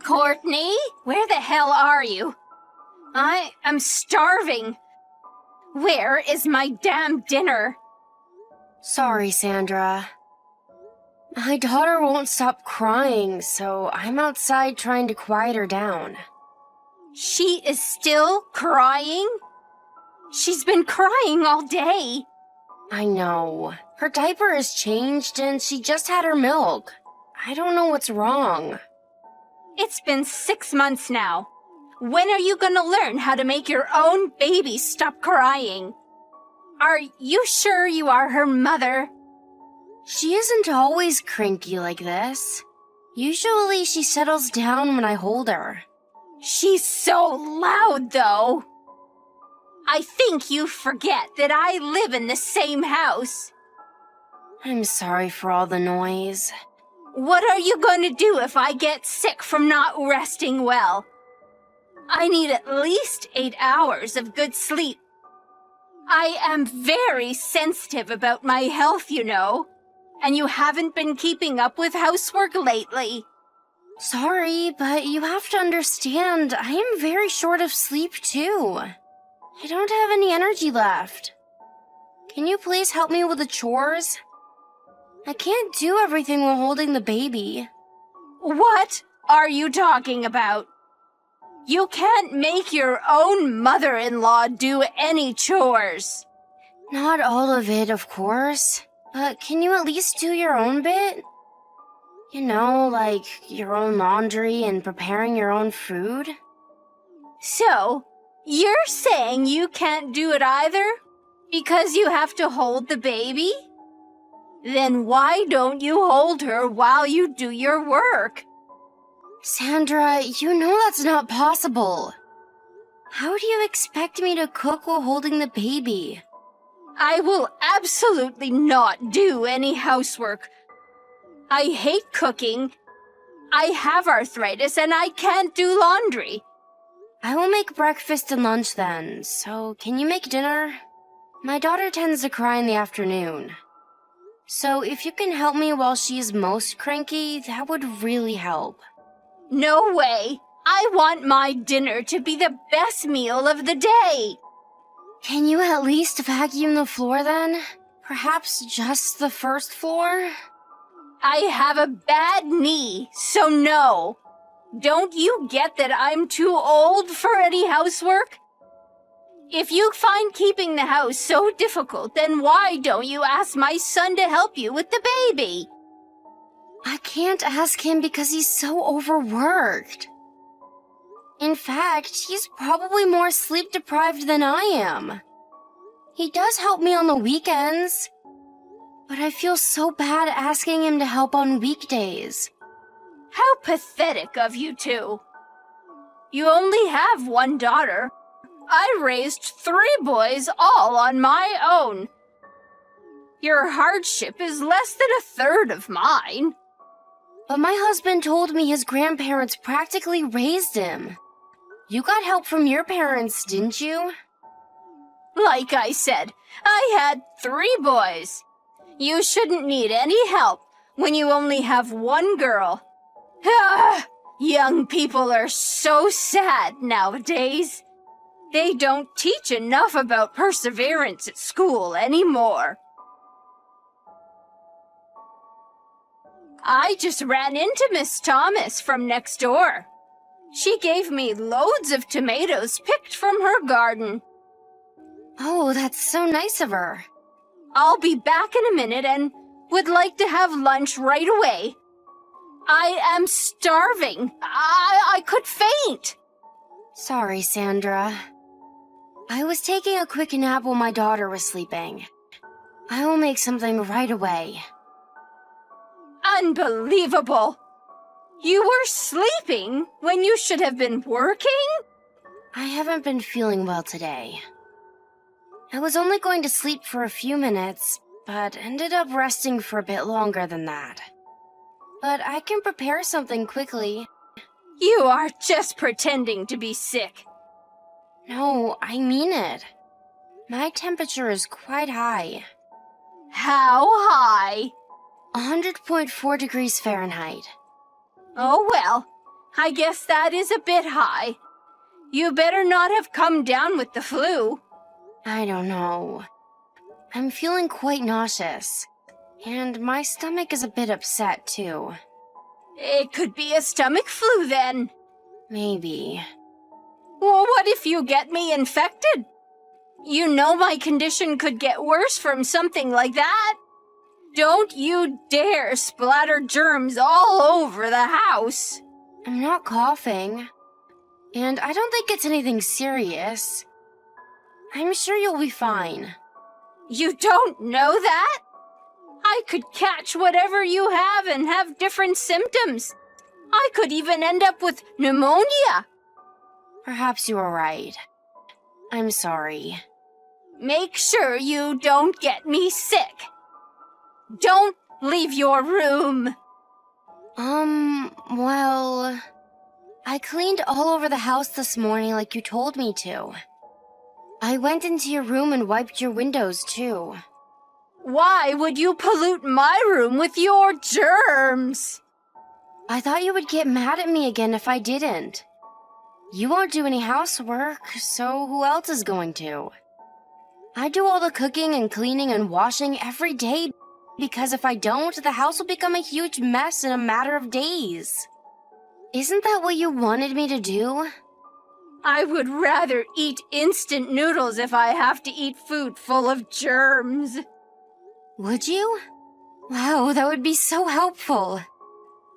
Courtney, where the hell are you? I am starving. Where is my damn dinner? Sorry, Sandra. My daughter won't stop crying, so I'm outside trying to quiet her down. She is still crying? She's been crying all day. I know. Her diaper is changed and she just had her milk. I don't know what's wrong. It's been 6 months now. When are you gonna learn how to make your own baby stop crying? Are you sure you are her mother? She isn't always cranky like this. Usually she settles down when I hold her. She's so loud, though. I think you forget that I live in the same house. I'm sorry for all the noise. What are you going to do if I get sick from not resting well? I need at least 8 hours of good sleep. I am very sensitive about my health, you know, and you haven't been keeping up with housework lately. Sorry, but you have to understand, I am very short of sleep too. I don't have any energy left. Can you please help me with the chores? I can't do everything while holding the baby. What are you talking about? You can't make your own mother-in-law do any chores. Not all of it, of course. But can you at least do your own bit? You know, like your own laundry and preparing your own food? So, you're saying you can't do it either? Because you have to hold the baby? Then why don't you hold her while you do your work? Sandra, you know that's not possible. How do you expect me to cook while holding the baby? I will absolutely not do any housework. I hate cooking. I have arthritis and I can't do laundry. I will make breakfast and lunch then, so can you make dinner? My daughter tends to cry in the afternoon. So if you can help me while she is most cranky, that would really help. No way. I want my dinner to be the best meal of the day. Can you at least vacuum the floor then? Perhaps just the first floor? I have a bad knee, so no. Don't you get that I'm too old for any housework? If you find keeping the house so difficult, then why don't you ask my son to help you with the baby? I can't ask him because he's so overworked. In fact, he's probably more sleep-deprived than I am. He does help me on the weekends, but I feel so bad asking him to help on weekdays. How pathetic of you two. You only have one daughter. I raised 3 boys all on my own. Your hardship is less than a third of mine. But my husband told me his grandparents practically raised him. You got help from your parents, didn't you? Like I said, I had 3 boys. You shouldn't need any help when you only have one girl. Ah, young people are so sad nowadays. They don't teach enough about perseverance at school anymore. I just ran into Miss Thomas from next door. She gave me loads of tomatoes picked from her garden. Oh, that's so nice of her. I'll be back in a minute and would like to have lunch right away. I am starving. I could faint. Sorry, Sandra. I was taking a quick nap while my daughter was sleeping. I will make something right away. Unbelievable! You were sleeping when you should have been working? I haven't been feeling well today. I was only going to sleep for a few minutes, but ended up resting for a bit longer than that. But I can prepare something quickly. You are just pretending to be sick. No, I mean it. My temperature is quite high. How high? 100.4 degrees Fahrenheit. Oh well, I guess that is a bit high. You better not have come down with the flu. I don't know. I'm feeling quite nauseous. And my stomach is a bit upset, too. It could be a stomach flu then. Maybe. Well, what if you get me infected? You know my condition could get worse from something like that. Don't you dare splatter germs all over the house. I'm not coughing. And I don't think it's anything serious. I'm sure you'll be fine. You don't know that? I could catch whatever you have and have different symptoms. I could even end up with pneumonia. Perhaps you are right. I'm sorry. Make sure you don't get me sick. Don't leave your room. Well, I cleaned all over the house this morning like you told me to. I went into your room and wiped your windows, too. Why would you pollute my room with your germs? I thought you would get mad at me again if I didn't. You won't do any housework, so who else is going to? I do all the cooking and cleaning and washing every day because if I don't, the house will become a huge mess in a matter of days. Isn't that what you wanted me to do? I would rather eat instant noodles if I have to eat food full of germs. Would you? Wow, that would be so helpful.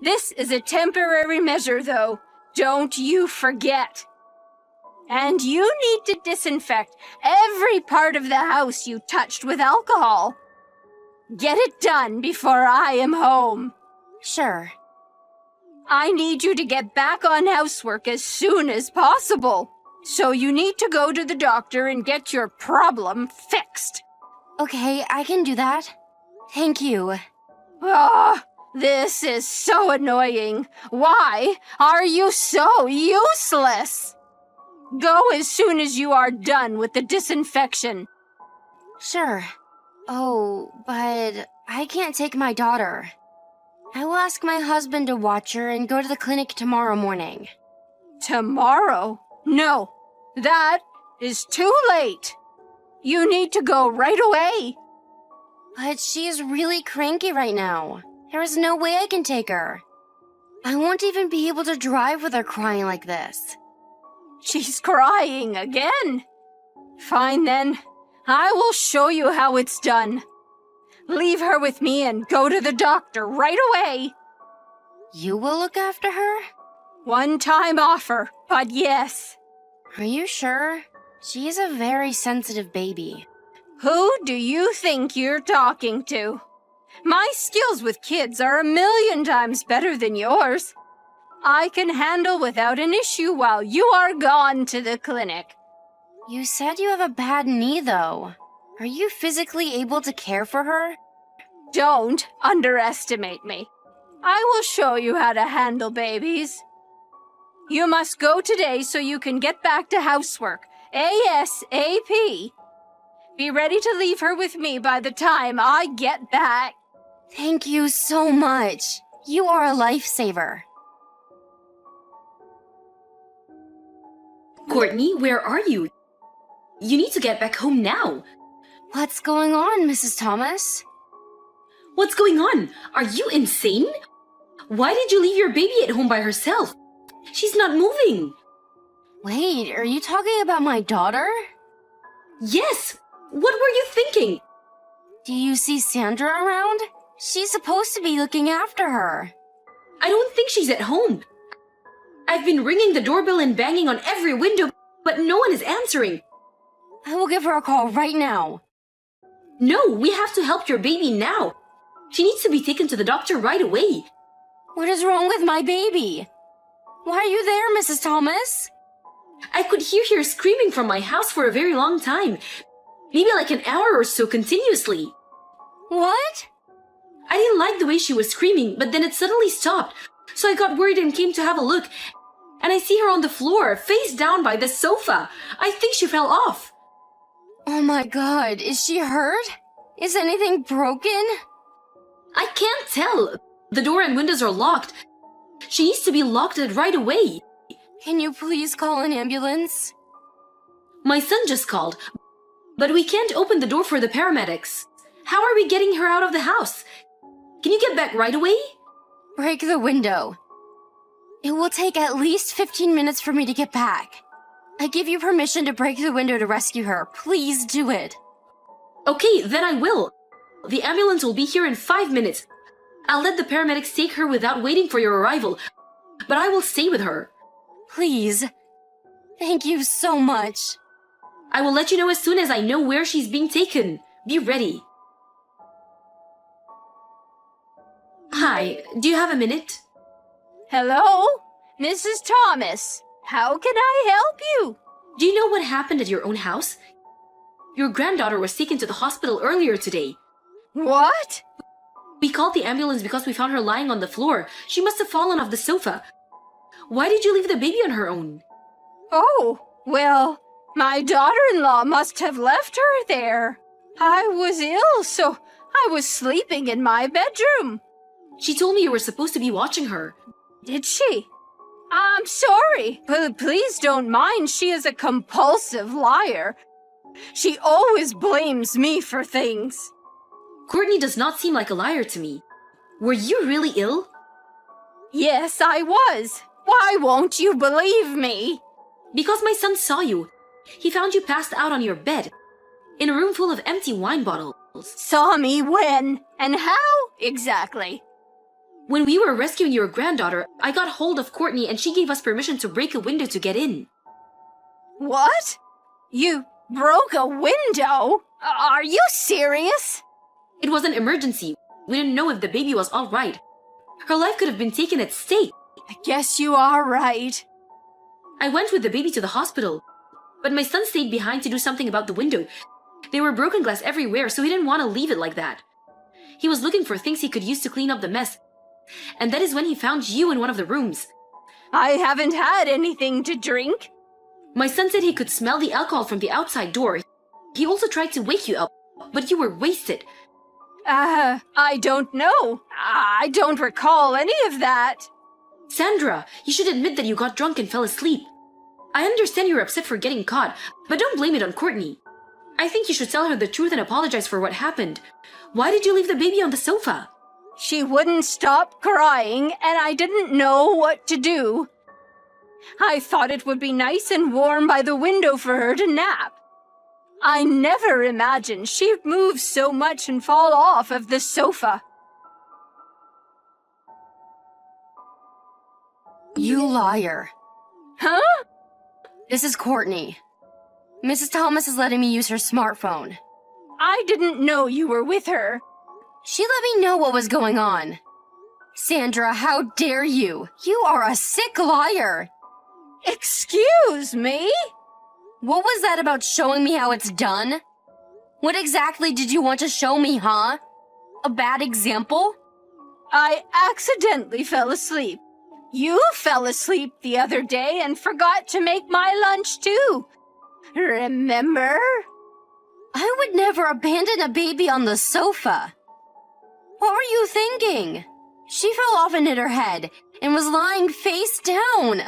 This is a temporary measure, though. Don't you forget. And you need to disinfect every part of the house you touched with alcohol. Get it done before I am home. Sure. I need you to get back on housework as soon as possible. So you need to go to the doctor and get your problem fixed. Okay, I can do that. Thank you. Ah, this is so annoying. Why are you so useless? Go as soon as you are done with the disinfection. Sure. Oh, but I can't take my daughter. I will ask my husband to watch her and go to the clinic tomorrow morning. Tomorrow? No, that is too late. You need to go right away. But she is really cranky right now. There is no way I can take her. I won't even be able to drive with her crying like this. She's crying again. Fine then. I will show you how it's done. Leave her with me and go to the doctor right away. You will look after her? One-time offer, but yes. Are you sure? She is a very sensitive baby. Who do you think you're talking to? My skills with kids are 1,000,000 times better than yours. I can handle without an issue while you are gone to the clinic. You said you have a bad knee, though. Are you physically able to care for her? Don't underestimate me. I will show you how to handle babies. You must go today so you can get back to housework, ASAP. Be ready to leave her with me by the time I get back. Thank you so much. You are a lifesaver. Courtney, where are you? You need to get back home now. What's going on, Mrs. Thomas? What's going on? Are you insane? Why did you leave your baby at home by herself? She's not moving. Wait, are you talking about my daughter? Yes. What were you thinking? Do you see Sandra around? She's supposed to be looking after her. I don't think she's at home. I've been ringing the doorbell and banging on every window, but no one is answering. I will give her a call right now. No, we have to help your baby now. She needs to be taken to the doctor right away. What is wrong with my baby? Why are you there, Mrs. Thomas? I could hear her screaming from my house for a very long time. Maybe like an hour or so continuously. What? I didn't like the way she was screaming, but then it suddenly stopped. So I got worried and came to have a look. And I see her on the floor, face down by the sofa. I think she fell off. Oh my God, is she hurt? Is anything broken? I can't tell. The door and windows are locked. She needs to be locked out right away. Can you please call an ambulance? My son just called, but we can't open the door for the paramedics. How are we getting her out of the house? Can you get back right away? Break the window. It will take at least 15 minutes for me to get back. I give you permission to break the window to rescue her. Please do it. Okay, then I will. The ambulance will be here in 5 minutes. I'll let the paramedics take her without waiting for your arrival, but I will stay with her. Please. Thank you so much. I will let you know as soon as I know where she's being taken. Be ready. Hi, do you have a minute? Hello? Mrs. Thomas, how can I help you? Do you know what happened at your own house? Your granddaughter was taken to the hospital earlier today. What? We called the ambulance because we found her lying on the floor. She must have fallen off the sofa. Why did you leave the baby on her own? Oh, well, my daughter-in-law must have left her there. I was ill, so I was sleeping in my bedroom. She told me you were supposed to be watching her. Did she? I'm sorry, but please don't mind. She is a compulsive liar. She always blames me for things. Courtney does not seem like a liar to me. Were you really ill? Yes, I was. Why won't you believe me? Because my son saw you. He found you passed out on your bed, in a room full of empty wine bottles. Saw me when? And how exactly? When we were rescuing your granddaughter, I got hold of Courtney and she gave us permission to break a window to get in. What? You broke a window? Are you serious? It was an emergency. We didn't know if the baby was all right. Her life could have been taken at stake. I guess you are right. I went with the baby to the hospital, but my son stayed behind to do something about the window. There were broken glass everywhere, so he didn't want to leave it like that. He was looking for things he could use to clean up the mess, and that is when he found you in one of the rooms. I haven't had anything to drink. My son said he could smell the alcohol from the outside door. He also tried to wake you up, but you were wasted. I don't know. I don't recall any of that. Sandra, you should admit that you got drunk and fell asleep. I understand you're upset for getting caught, but don't blame it on Courtney. I think you should tell her the truth and apologize for what happened. Why did you leave the baby on the sofa? She wouldn't stop crying, and I didn't know what to do. I thought it would be nice and warm by the window for her to nap. I never imagined she'd move so much and fall off of the sofa. You liar. Huh? This is Courtney. Mrs. Thomas is letting me use her smartphone. I didn't know you were with her. She let me know what was going on. Sandra, how dare you? You are a sick liar. Excuse me? What was that about showing me how it's done? What exactly did you want to show me, huh? A bad example? I accidentally fell asleep. You fell asleep the other day and forgot to make my lunch too. Remember? I would never abandon a baby on the sofa. What were you thinking? She fell off and hit her head and was lying face down.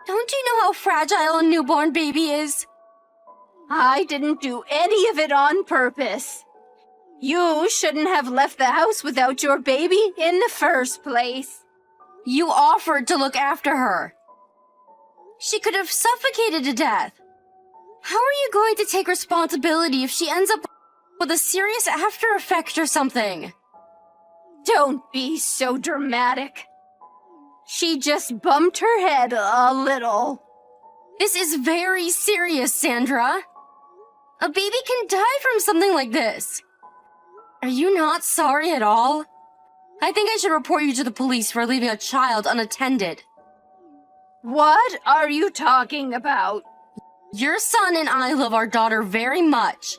Don't you know how fragile a newborn baby is? I didn't do any of it on purpose. You shouldn't have left the house without your baby in the first place. You offered to look after her. She could have suffocated to death. How are you going to take responsibility if she ends up with a serious after effect or something? Don't be so dramatic. She just bumped her head a little. This is very serious, Sandra. A baby can die from something like this. Are you not sorry at all? I think I should report you to the police for leaving a child unattended. What are you talking about? Your son and I love our daughter very much.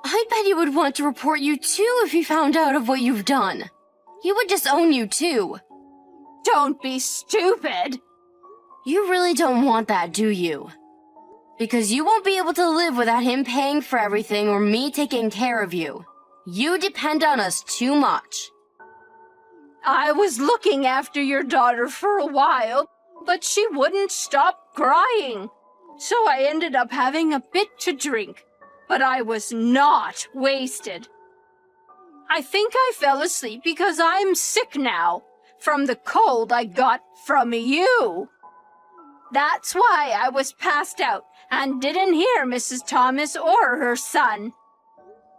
I bet he would want to report you too if he found out of what you've done. He would disown you too. Don't be stupid. You really don't want that, do you? Because you won't be able to live without him paying for everything or me taking care of you. You depend on us too much. I was looking after your daughter for a while, but she wouldn't stop crying. So I ended up having a bit to drink, but I was not wasted. I think I fell asleep because I'm sick now, from the cold I got from you. That's why I was passed out and didn't hear Mrs. Thomas or her son.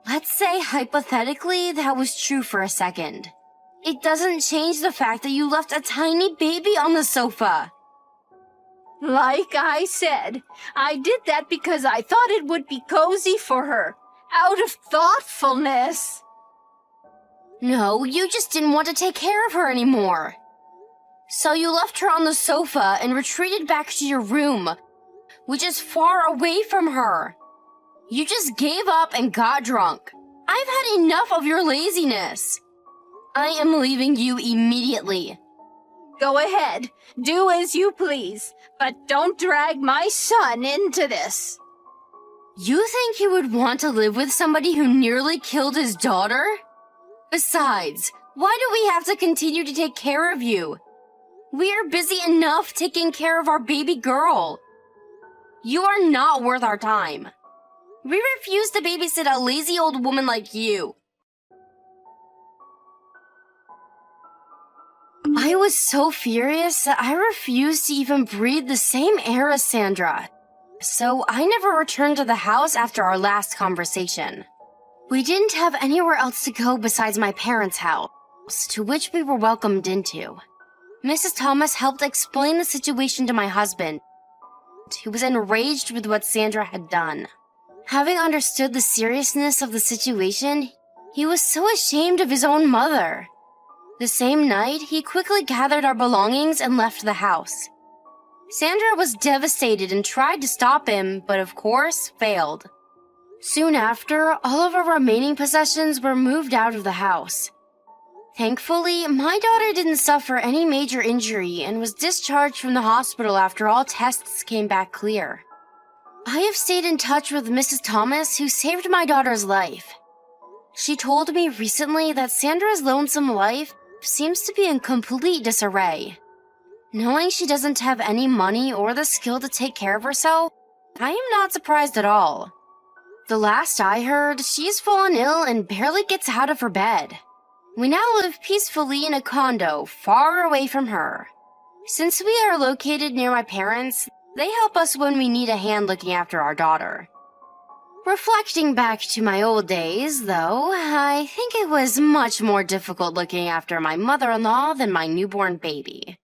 Let's say hypothetically that was true for a second. It doesn't change the fact that you left a tiny baby on the sofa. Like I said, I did that because I thought it would be cozy for her, out of thoughtfulness. No, you just didn't want to take care of her anymore. So you left her on the sofa and retreated back to your room, which is far away from her. You just gave up and got drunk. I've had enough of your laziness. I am leaving you immediately. Go ahead, do as you please, but don't drag my son into this. You think you would want to live with somebody who nearly killed his daughter? Besides, why do we have to continue to take care of you? We are busy enough taking care of our baby girl. You are not worth our time. We refuse to babysit a lazy old woman like you. I was so furious that I refused to even breathe the same air as Sandra. So I never returned to the house after our last conversation. We didn't have anywhere else to go besides my parents' house, to which we were welcomed into. Mrs. Thomas helped explain the situation to my husband, who was enraged with what Sandra had done. Having understood the seriousness of the situation, he was so ashamed of his own mother. The same night, he quickly gathered our belongings and left the house. Sandra was devastated and tried to stop him, but of course, failed. Soon after, all of our remaining possessions were moved out of the house. Thankfully, my daughter didn't suffer any major injury and was discharged from the hospital after all tests came back clear. I have stayed in touch with Mrs. Thomas, who saved my daughter's life. She told me recently that Sandra's lonesome life seems to be in complete disarray. Knowing she doesn't have any money or the skill to take care of herself, I am not surprised at all. The last I heard, she's fallen ill and barely gets out of her bed. We now live peacefully in a condo far away from her. Since we are located near my parents, they help us when we need a hand looking after our daughter. Reflecting back to my old days, though, I think it was much more difficult looking after my mother-in-law than my newborn baby.